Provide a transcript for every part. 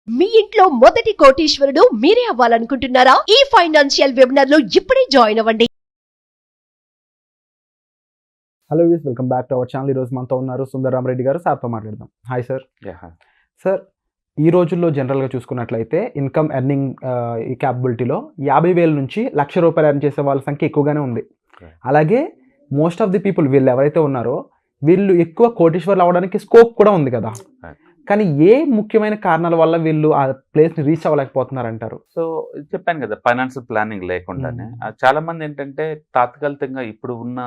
మీ ఇంట్లో మొదటి కోటీశ్వరుడు మీరే అవ్వాలనుకుంటున్నారా? ఈ ఫైనాన్షియల్ వెబినార్ లో ఇప్పుడే జాయిన్ అవ్వండి. Hello views, welcome back to our channel. ఈరోజు మనతో ఉన్నారు సుందరరామరెడ్డి గారు. సార్తో మాట్లాడదాం. Hi sir. సార్, ఈ రోజుల్లో జనరల్గా చూసుకున్నట్లయితే ఇన్కమ్ ఎర్నింగ్ ఈ క్యాపబిలిటీలో 50,000 నుంచి ₹1,00,000 ఎర్న్ చేసే వాళ్ళ సంఖ్య ఎక్కువగానే ఉంది. అలాగే మోస్ట్ ఆఫ్ ది పీపుల్ వీళ్ళు ఎవరైతే ఉన్నారో వీళ్ళు ఎక్కువ కోటీశ్వర్లు అవ్వడానికి స్కోప్ కూడా ఉంది కదా. కానీ ఏ ముఖ్యమైన కారణాల వల్ల వీళ్ళు ఆ ప్లేస్ని రీచ్ అవ్వలేకపోతున్నారు అంటారు? సో చెప్పాను కదా, ఫైనాన్షియల్ ప్లానింగ్ లేకుండానే చాలా మంది ఏంటంటే తాత్కాలికంగా ఇప్పుడు ఉన్న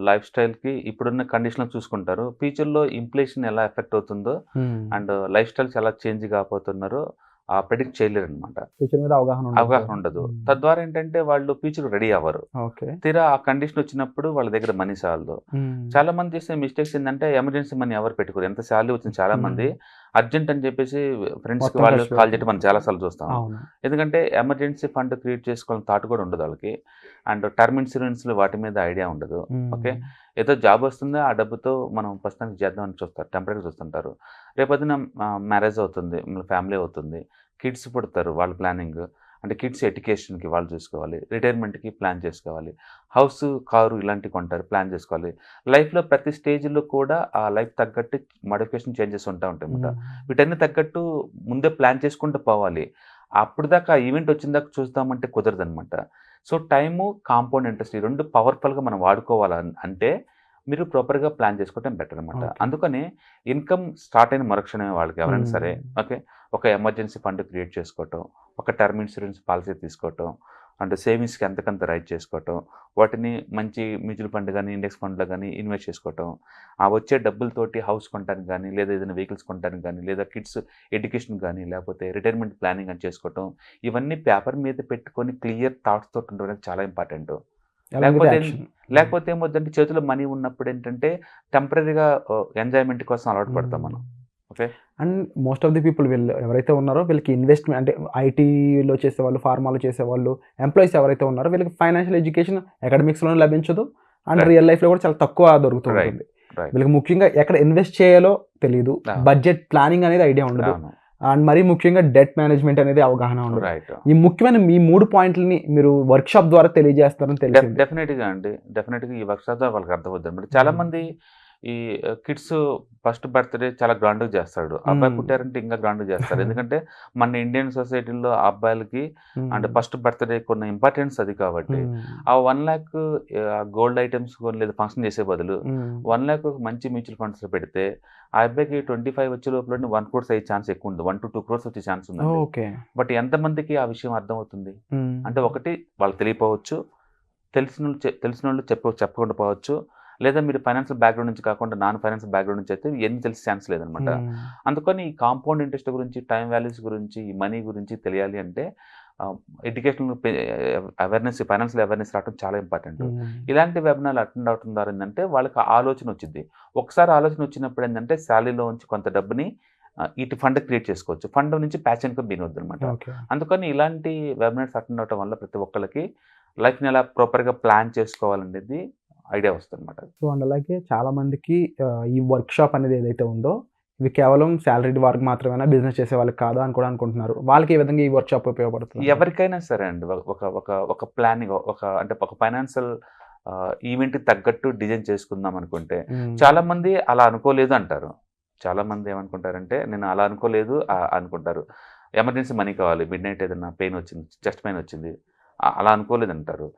లైఫ్ స్టైల్కి ఇప్పుడున్న కండిషన్లో చూసుకుంటారు. ఫ్యూచర్లో ఇన్ఫ్లేషన్ ఎలా ఎఫెక్ట్ అవుతుందో అండ్ లైఫ్ స్టైల్స్ ఎలా చేంజ్ కాబోతున్నారో ప్రెడిక్ట్ చేయలేరు అనమాట. ఫ్యూచర్ మీద అవగాహన ఉండదు. తద్వారా ఏంటంటే వాళ్ళు ఫ్యూచర్ రెడీ అవ్వరు. తీరా ఆ కండిషన్ వచ్చినప్పుడు వాళ్ళ దగ్గర మనీ సాలదు. చాలా మంది చేసే మిస్టేక్స్ ఏంటంటే ఎమర్జెన్సీ మనీ ఎవరు పెట్టుకోరు. ఎంత శాలరీ వచ్చింది చాలా మంది అర్జెంట్ అని చెప్పేసి ఫ్రెండ్స్కి వాళ్ళు కాల్ చేయడం మనం చాలాసార్లు చూస్తాం. ఎందుకంటే ఎమర్జెన్సీ ఫండ్ క్రియేట్ చేసుకోవాలని థాట్ కూడా ఉండదు వాళ్ళకి. అండ్ టర్మ్ ఇన్సూరెన్స్లు వాటి మీద ఐడియా ఉండదు. ఓకే, ఏదో జాబ్ వస్తుందో ఆ డబ్బుతో మనం ప్రస్తుతానికి చేద్దామని చూస్తారు, టెంపరీగా చూస్తుంటారు. రేపొద్దున మ్యారేజ్ అవుతుంది, ఫ్యామిలీ అవుతుంది, కిడ్స్ పుడతారు, వాళ్ళ ప్లానింగ్ అంటే కిడ్స్ ఎడ్యుకేషన్కి వాళ్ళు చూసుకోవాలి, రిటైర్మెంట్కి ప్లాన్ చేసుకోవాలి, హౌస్ కారు ఇలాంటివి కొంటారు, ప్లాన్ చేసుకోవాలి. లైఫ్లో ప్రతి స్టేజ్లో కూడా ఆ లైఫ్ తగ్గట్టు మోడిఫికేషన్ చేంజెస్ ఉంటాయి అన్నమాట. వీటన్ని తగ్గట్టు ముందే ప్లాన్ చేసుకుంటూ పోవాలి. అప్పుడు దాకా ఈవెంట్ వచ్చిన దాకా చూస్తామంటే కుదరదు అనమాట. సో టైము, కాంపౌండ్ ఇంట్రెస్ట్ ఈ రెండు పవర్ఫుల్గా మనం వాడుకోవాలి అంటే మీరు ప్రాపర్గా ప్లాన్ చేసుకోవటం బెటర్ అనమాట. అందుకని ఇన్కమ్ స్టార్ట్ అయిన మరుక్షణమే వాళ్ళకి ఎవరైనా సరే ఓకే ఒక ఎమర్జెన్సీ ఫండ్ క్రియేట్ చేసుకోవటం, ఒక టర్మ్ ఇన్సూరెన్స్ పాలసీ తీసుకోవటం, అంటే సేవింగ్స్కి ఎంతకంత రైట్ చేసుకోవటం, వాటిని మంచి మ్యూచువల్ ఫండ్ కానీ ఇండెక్స్ ఫండ్లో కానీ ఇన్వెస్ట్ చేసుకోవటం, ఆ వచ్చే డబ్బులతోటి హౌస్ కొనడానికి కానీ లేదా ఏదైనా వెహికల్స్ కొనడానికి కానీ లేదా కిడ్స్ ఎడ్యుకేషన్ కానీ లేకపోతే రిటైర్మెంట్ ప్లానింగ్ అని చేసుకోవటం, ఇవన్నీ పేపర్ మీద పెట్టుకొని క్లియర్ థాట్స్ తోటి ఉండడం చాలా ఇంపార్టెంట్. లేకపోతే ఏమవుతుందంటే చేతిలో మనీ ఉన్నప్పుడు ఏంటంటే టెంపరీగా ఎంజాయ్మెంట్ కోసం అలవాటు పడతాం మనం. Okay, and most of the people వీళ్ళు ఎవరైతే ఉన్నారో వీళ్ళకి ఇన్వెస్ట్మెంట్ అంటే ఐటీలో చేసేవాళ్ళు, ఫార్మాలో చేసేవాళ్ళు, ఎంప్లాయీస్ ఎవరైతే ఉన్నారో వీళ్ళకి ఫైనాన్షియల్ ఎడ్యుకేషన్ అకాడమిక్స్లోనే లభించదు అండ్ రియల్ లైఫ్లో కూడా చాలా తక్కువ దొరుకుతుంది. వీళ్ళకి ముఖ్యంగా ఎక్కడ ఇన్వెస్ట్ చేయాలో తెలియదు, బడ్జెట్ ప్లానింగ్ అనేది ఐడియా ఉండదు, అండ్ మరీ ముఖ్యంగా డెట్ మేనేజ్మెంట్ అనేది అవగాహన ఉండదు. ఈ ముఖ్యమైన ఈ 3 పాయింట్లని మీరు వర్క్షాప్ ద్వారా తెలియజేస్తారని తెలిసింది. డెఫినెట్గా ఈ వర్క్షాప్ ద్వారా వాళ్ళకి అర్థమవుతుంది అనమాట. చాలా మంది ఈ కిడ్స్ ఫస్ట్ బర్త్డే చాలా గ్రాండ్గా చేస్తాడు, అబ్బాయి పుట్టారంటే ఇంకా గ్రాండ్గా చేస్తారు. ఎందుకంటే మన ఇండియన్ సొసైటీలో అబ్బాయిలకి అంటే ఫస్ట్ బర్త్డే కొన్న ఇంపార్టెన్స్ అది. కాబట్టి ఆ 1 lakh గోల్డ్ ఐటమ్స్ కొని లేదా ఫంక్షన్ చేసే బదులు 1 lakh మంచి మ్యూచువల్ ఫండ్స్లో పెడితే ఆ అబ్బాయికి 25 వచ్చే లోపల 1 crore అయ్యే ఛాన్స్ ఎక్కువ ఉంది, 1 to 2 crores వచ్చే ఛాన్స్ ఉంది. బట్ ఎంతమందికి ఆ విషయం అర్థమవుతుంది అంటే ఒకటి వాళ్ళు తెలియపోవచ్చు, తెలిసిన వాళ్ళు చెప్పకుండా పోవచ్చు, లేదా మీరు ఫైనాన్షియల్ బ్యాక్గ్రౌండ్ నుంచి కాకుండా నాన్ ఫైనాన్షియల్ బ్యాక్గ్రౌండ్ నుంచి అయితే ఎన్ని తెలిసే ఛాన్స్ లేదనమాట. అందుకని ఈ కాంపౌండ్ ఇంట్రెస్ట్ గురించి, టైం వాల్యూస్ గురించి, ఈ మనీ గురించి తెలియాలి అంటే ఎడ్యుకేషన్ అవేర్నెస్, ఫైనాన్షియల్ అవేర్నెస్ రావడం చాలా ఇంపార్టెంట్. ఇలాంటి వెబినార్లు అటెండ్ అవడం ద్వారా ఏంటంటే వాళ్ళకి ఆలోచన వచ్చింది. ఒకసారి ఆలోచన వచ్చినప్పుడు ఏంటంటే శాలరీలో నుంచి కొంత డబ్బుని ఇటు ఫండ్ క్రియేట్ చేసుకోవచ్చు, ఫండ్ నుంచి ప్యాచ్ ఇన్కమ్ బినవద్దు అనమాట. అందుకని ఇలాంటి వెబినార్స్ అటెండ్ అవడం వల్ల ప్రతి ఒక్కరికి లైఫ్ని ఎలా ప్రాపర్గా ప్లాన్ చేసుకోవాలనేది ఐడియా వస్తుంది అనమాట. సో అండ్ అలాగే చాలా మందికి ఈ వర్క్షాప్ అనేది ఏదైతే ఉందో ఇవి కేవలం శాలరీడ్ వారికి మాత్రమేనా, బిజినెస్ చేసే వాళ్ళకి కాదా అని కూడా అనుకుంటున్నారు. వాళ్ళకి ఏ విధంగా ఈ వర్క్షాప్ ఉపయోగపడుతుంది? ఎవరికైనా సరే అండి, ఒక ప్లానింగ్ అంటే ఒక ఫైనాన్షియల్ ఈవెంట్కి తగ్గట్టు డిజైన్ చేసుకుందాం అనుకుంటే చాలా మంది అలా అనుకోలేదు అంటారు. చాలా మంది ఏమనుకుంటారంటే నేను అలా అనుకోలేదు అనుకుంటారు. ఎమర్జెన్సీ మనీ కావాలి, మిడ్ నైట్ ఏదైనా పెయిన్ వచ్చింది, చెస్ట్ పెయిన్ వచ్చింది, అలా అనుకోలేదు అంటారు.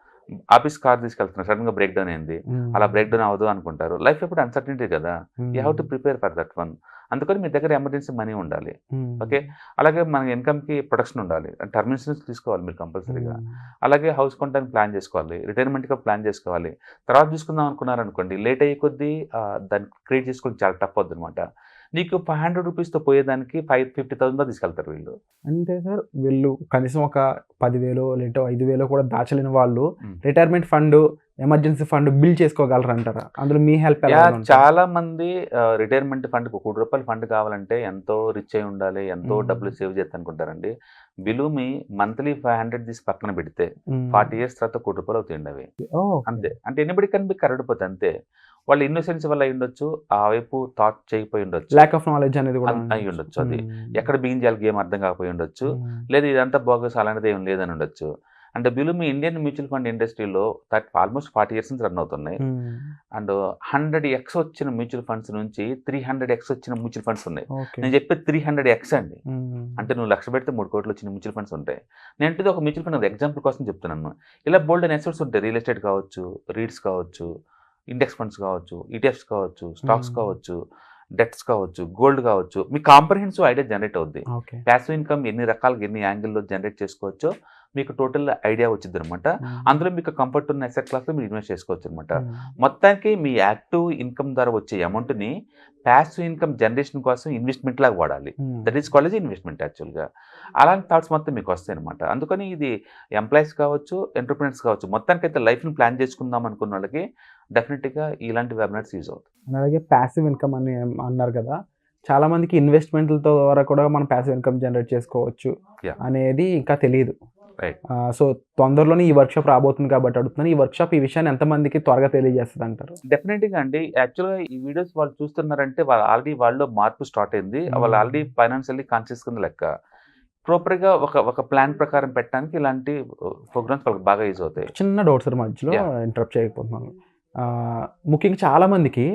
ఆఫీస్ కార్ తీసుకెళ్తున్నారు, సడన్గా బ్రేక్ డౌన్ అయింది, అలా బ్రేక్ డౌన్ అవ్వదు అనుకుంటారు. లైఫ్ ఎప్పుడు అన్సర్టనిటీ కదా, you have to prepare for that one. అందుకని మీ దగ్గర ఎమర్జెన్సీ మనీ ఉండాలి. ఓకే, అలాగే మన ఇన్కమ్కి ప్రొటెక్షన్ ఉండాలి, టర్మ్ ఇన్సూరెన్స్ తీసుకోవాలి మీరు కంపల్సరీగా. అలాగే హౌస్ కొనడానికి ప్లాన్ చేసుకోవాలి, రిటైర్మెంట్గా ప్లాన్ చేసుకోవాలి. తర్వాత చూసుకుందాం అనుకున్నారనుకోండి, లేట్ అయ్యే కొద్దీ దాన్ని క్రియేట్ చేసుకోవడం చాలా టఫ్ అవుతుంది అనమాట. నీకు 500 రూపీస్తో పోయేదానికి 50,000 తీసుకెళ్తారు వీళ్ళు. అంటే సార్ వీళ్ళు కనీసం ఒక 10,000 లేదా 5,000 కూడా దాచలేని వాళ్ళు retirement fund, emergency fund bill చేసుకోగలరు అంటారా? అందులో మీ హెల్ప్ చాలా మంది రిటైర్మెంట్ ఫండ్ ₹1,00,000 ఫండ్ కావాలంటే ఎంతో రిచ్ అయి ఉండాలి, ఎంతో డబ్బులు సేవ్ చేస్తా అనుకుంటారండి. బిలు మీ మంత్లీ 500 తీసి పక్కన పెడితే 40 years తర్వాత ₹1,00,000 అవుతాయండి అవి. అంతే, అంటే ఎనిబడి కన్ బి కరడిపోతే అంతే. వాళ్ళ ఇన్నోసెన్స్ వల్ల అయి ఉండొచ్చు, ఆ వైపు థాట్ చేయకపోయి ఉండొచ్చు, ల్యాక్ ఆఫ్ నాలెడ్జ్ అనేది కూడా అయి ఉండొచ్చు. అది ఎక్కడ బిగిన్ చేయాలి గేమ్ అర్థం కాకపోయి ఉండొచ్చు, లేదా ఇదంతా బోగస్ అలాంటిది ఏం లేదని ఉండొచ్చు. అంటే బిలు మీ ఇండియన్ మ్యూచువల్ ఫండ్ ఇండస్ట్రీలో ఆల్మోస్ట్ 40 years నుంచి రన్ అవుతున్నాయి. అండ్ 100x వచ్చిన మ్యూచువల్ ఫండ్స్ నుంచి 300x వచ్చిన మ్యూచువల్ ఫండ్స్ ఉన్నాయి. నేను చెప్పేది 300x అండి. అంటే నువ్వు 1,00,000 పెడితే 3 కోట్లు వచ్చిన మ్యూచువల్ ఫండ్స్ ఉంటాయి. నేను ఒక మ్యూచువల్ ఫండ్ ఎగ్జాంపుల్ కోసం చెప్తున్నాను. ఇలా బోల్డ్ అండ్ అసెట్స్ ఉంటాయి. రియల్ ఎస్టేట్ కావచ్చు, రీడ్స్ కావచ్చు, ఇండెక్స్ ఫండ్స్ కావచ్చు, ఈటీఎఫ్స్ కావచ్చు, స్టాక్స్ కావచ్చు, డెట్స్ కావచ్చు, గోల్డ్ కావచ్చు. మీ కాంప్రహెన్సివ్ ఐడియా జనరేట్ అవుద్ది. ప్యాసివ్ ఇన్కమ్ ఎన్ని రకాలుగా ఎన్ని యాంగిల్లో జనరేట్ చేసుకోవచ్చో మీకు టోటల్ ఐడియా వచ్చింది అనమాట. అందులో మీకు కంఫర్ట్ ఉన్న అసెట్ క్లాస్లో మీరు ఇన్వెస్ట్ చేసుకోవచ్చు అనమాట. మొత్తానికి మీ యాక్టివ్ ఇన్కమ్ ద్వారా వచ్చే అమౌంట్ని ప్యాసివ్ ఇన్కమ్ జనరేషన్ కోసం ఇన్వెస్ట్మెంట్ లాగా వాడాలి. దట్ ఈస్ కాల్డ్ ఇన్వెస్ట్మెంట్ యాక్చువల్గా. అలాంటి థాట్స్ మొత్తం మీకు వస్తాయి అనమాట. అందుకని ఇది ఎంప్లాయీస్ కావచ్చు, ఎంటర్ప్రినర్స్ కావచ్చు, మొత్తానికైతే లైఫ్ని ప్లాన్ చేసుకుందాం అనుకున్న వాళ్ళకి డెఫినెట్గా ఇలాంటి వెబినార్స్ యూజ్ అవుతాయి. అలాగే ప్యాసివ్ ఇన్కమ్ అని అన్నారు కదా, చాలా మందికి ఇన్వెస్ట్మెంట్లతో ద్వారా కూడా మనం ప్యాసివ్ ఇన్కమ్ జనరేట్ చేసుకోవచ్చు అనేది ఇంకా తెలియదు. సో తొందరలోనే ఈ వర్క్షాప్ రాబోతుంది కాబట్టి అడుగుతున్నాను, ఈ వర్క్షాప్ ఈ విషయాన్ని ఎంతమందికి త్వరగా తెలియజేస్తుంది అంటారు? డెఫినెట్గా అండి. యాక్చువల్గా ఈ వీడియోస్ వాళ్ళు చూస్తున్నారంటే వాళ్ళు మార్పు స్టార్ట్ అయింది. వాళ్ళు ఆల్రెడీ ఫైనాన్షియల్లీ కాన్షియస్ కింద లెక్క. ప్రాపర్గా ఒక ప్లాన్ ప్రకారం పెట్టడానికి ఇలాంటి ప్రోగ్రామ్స్ వాళ్ళకి బాగా యూజ్ అవుతాయి. చిన్న డౌట్ సార్, మధ్యలో ఇంటరప్ట్ చేయకపోతున్నాను. ముఖ్యంగా చాలామందికి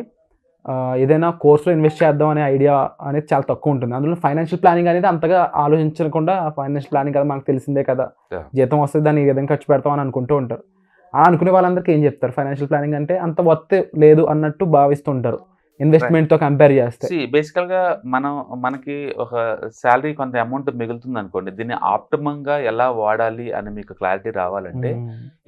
ఏదైనా కోర్సులో ఇన్వెస్ట్ చేద్దాం అనే ఐడియా అనేది చాలా తక్కువ ఉంటుంది. అందులో ఫైనాన్షియల్ ప్లానింగ్ అనేది అంతగా ఆలోచించకుండా ఫైనాన్షియల్ ప్లానింగ్ కదా మనకు తెలిసిందే కదా, జీతం వస్తే దాన్ని ఏ విధంగా ఖర్చు పెడతాం అని అనుకుంటూ ఉంటారు. అనుకునే వాళ్ళందరికీ ఏం చెప్తారు? ఫైనాన్షియల్ ప్లానింగ్ అంటే అంత వర్త్ లేదు అన్నట్టు భావిస్తుంటారు ఇన్వెస్ట్మెంట్తో కంపేర్ చేస్తే. బేసికల్గా మనకి ఒక శాలరీ కొంత అమౌంట్ మిగులుతుంది అనుకోండి, దీన్ని ఆప్టిమంగా ఎలా వాడాలి అని మీకు క్లారిటీ రావాలంటే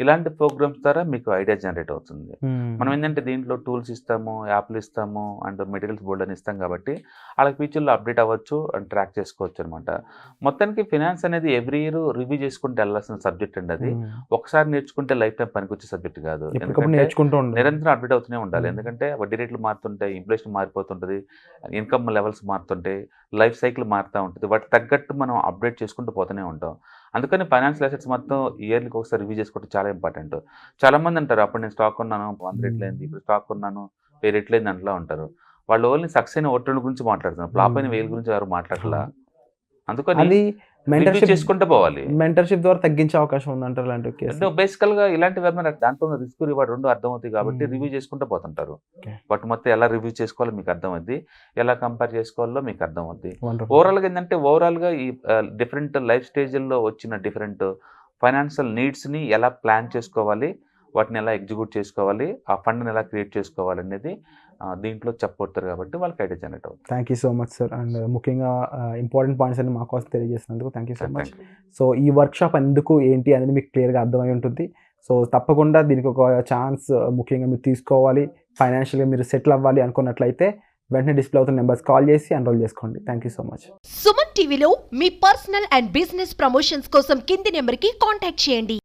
ఇలాంటి ప్రోగ్రామ్స్ ద్వారా మీకు ఐడియా జనరేట్ అవుతుంది. మనం ఏంటంటే దీంట్లో టూల్స్ ఇస్తాము, యాప్లు ఇస్తాము, అండ్ మెటీరియల్స్ బోల్డ్ అని ఇస్తాం కాబట్టి వాళ్ళకి ఫ్యూచర్లో అప్డేట్ అవ్వచ్చు అండ్ ట్రాక్ చేసుకోవచ్చు అనమాట. మొత్తానికి ఫినాన్స్ అనేది ఎవ్రీ ఇయర్ రివ్యూ చేసుకుంటే వెళ్ళాల్సిన సబ్జెక్ట్ అండి. అది ఒకసారి నేర్చుకుంటే లైఫ్ టైం పనికొచ్చే సబ్జెక్ట్ కాదు. నిరంతరం అప్డేట్ అవుతూనే ఉండాలి. ఎందుకంటే వడ్డీ రేట్లు మారుతుంటాయి, ఇన్ఫ్లేషన్ మారిపోతుంటుంది, ఇన్కమ్ లెవెల్స్ మారుతుంటాయి, లైఫ్ సైకిల్ మారుతూ ఉంటుంది. వాటి తగ్గట్టు మనం అప్డేట్ చేసుకుంటూ పోతూనే ఉంటాం. అందుకని ఫైనాన్షియల్ అసెట్స్ మొత్తం ఇయర్లీకి ఒకసారి రివ్యూ చేసుకోవడం చాలా ఇంపార్టెంట్. చాలామంది అంటారు, అప్పుడు నేను స్టాక్ కొన్నాను 100 రెట్లయింది, ఇప్పుడు స్టాక్ కొన్నాను 1000 రెట్లయింది అంటలా ఉంటారు. వాళ్ళు ఓన్లీ సక్సెస్ అయిన 1-2 గురించి మాట్లాడుతున్నారు, ఫ్లాప్ అయిన 1000 గురించి ఎవరు మాట్లాడలా. అందుకని మెంటర్షిప్ చేసుకుంటూ పోవాలి. మెంటర్షిప్ ద్వారా తగ్గించే అవకాశం ఉందంటారు ఇలాంటి కేసు. బేసికల్గా ఇలాంటి వెబినార్ దాంట్లో రిస్క్ రివార్డ్ 2 అర్థమవుతాయి కాబట్టి రివ్యూ చేసుకుంటూ పోతుంటారు. బట్ మొత్తం ఎలా రివ్యూ చేసుకోవాలో మీకు అర్థమవుద్ది, ఎలా కంపేర్ చేసుకోవాలో మీకు అర్థమవుద్ది. ఓవరాల్గా ఏంటంటే ఓవరాల్గా ఈ డిఫరెంట్ లైఫ్ స్టేజ్ల్లో వచ్చిన డిఫరెంట్ ఫైనాన్షియల్ నీడ్స్ని ఎలా ప్లాన్ చేసుకోవాలి, వాటిని ఎలా ఎగ్జిక్యూట్ చేసుకోవాలి, ఆ ఫండ్ని ఎలా క్రియేట్ చేసుకోవాలి అనేది దీంట్లో చెప్పబడతారు కాబట్టి వాళ్ళకి ఐడియా జనరేట్ అవుతుంది. Thank you so much sir. And ముఖ్యంగా ఇంపార్టెంట్ పాయింట్స్ అన్ని మా కోసం తెలియజేసినందుకు thank you so much. So ఈ వర్క్షాప్ ఎందుకు ఏంటి అనేది మీకు క్లియర్గా అర్థమై ఉంటుంది. సో తప్పకుండా దీనికి ఒక ఛాన్స్ ముఖ్యంగా మీరు తీసుకోవాలి, ఫైనాన్షియల్గా మీరు సెటిల్ అవ్వాలి అనుకున్నట్లయితే వెంటనే డిస్ప్లే అవుతున్న నెంబర్స్ కాల్ చేసి ఎన్రోల్ చేసుకోండి. Thank you so much. Suman టీవీలో మీ పర్సనల్ అండ్ బిజినెస్ ప్రమోషన్స్ కోసం కింది నెంబర్కి కాంటాక్ట్ చేయండి.